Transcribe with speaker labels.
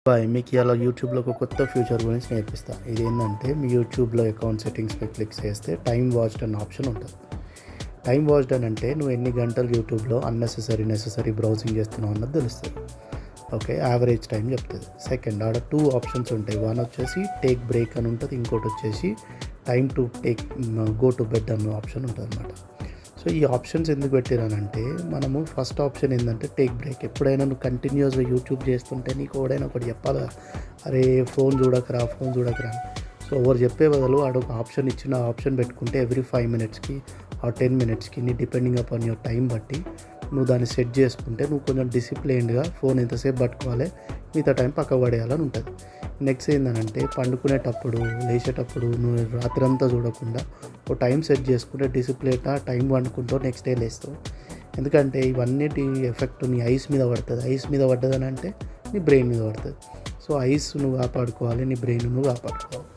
Speaker 1: Bye, మీకు ఇలా యూట్యూబ్లో ఒక కొత్త ఫీచర్ గురించి నేర్పిస్తా. ఇది ఏంటంటే, మీ యూట్యూబ్లో అకౌంట్ సెట్టింగ్స్పై క్లిక్ చేస్తే టైం వాచ్డ్ అన్న ఆప్షన్ ఉంటుంది. టైం వాచ్డ్ అని అంటే నువ్వు ఎన్ని గంటలు యూట్యూబ్లో నెససరీ బ్రౌజింగ్ చేస్తున్నావు అన్నది తెలుస్తుంది. ఓకే, యావరేజ్ టైం చెప్తుంది. సెకండ్, ఆడ 2 ఆప్షన్స్ ఉంటాయి. వన్ వచ్చేసి టేక్ బ్రేక్ అని ఉంటుంది, ఇంకోటి వచ్చేసి time to go to bed అన్న ఆప్షన్ ఉంటుంది అనమాట. సో ఈ ఆప్షన్స్ ఎందుకు పెట్టిరానంటే, మనము ఫస్ట్ ఆప్షన్ ఏంటంటే టేక్ బ్రేక్. ఎప్పుడైనా నువ్వు కంటిన్యూస్గా యూట్యూబ్ చేస్తుంటే నీకు ఎవడైనా ఒకటి చెప్పాలి, అరే ఫోన్ చూడకరా అని. సో ఎవరు చెప్పే బదులు ఆడొక ఆప్షన్ ఇచ్చిన ఆప్షన్ పెట్టుకుంటే ఎవ్రీ 5 మినిట్స్కి ఆ 10 మినిట్స్కి నీ డిపెండింగ్ అపాన్ యువర్ టైం బట్టి నువ్వు దాన్ని సెట్ చేసుకుంటే నువ్వు కొంచెం డిసిప్లైన్డ్గా ఫోన్ ఎంతసేపు పట్టుకోవాలి, మిగతా టైం పక్క పడేయాలని ఉంటుంది. నెక్స్ట్ ఏంటంటే, పండుకునేటప్పుడు లేచేటప్పుడు నువ్వు రాత్రంతా చూడకుండా ఓ టైం సెట్ చేసుకుంటే డిసిప్లిన్గా టైం వండుకుంటావు, నెక్స్ట్ డే లేస్తావు. ఎందుకంటే ఇవన్నిటి ఎఫెక్ట్ నీ ఐస్ మీద పడుతుంది. ఐస్ మీద పడ్డదని అంటే నీ బ్రెయిన్ మీద పడుతుంది. సో ఐస్ నువ్వు కాపాడుకోవాలి, నీ బ్రెయిన్ నువ్వు కాపాడుకోవాలి.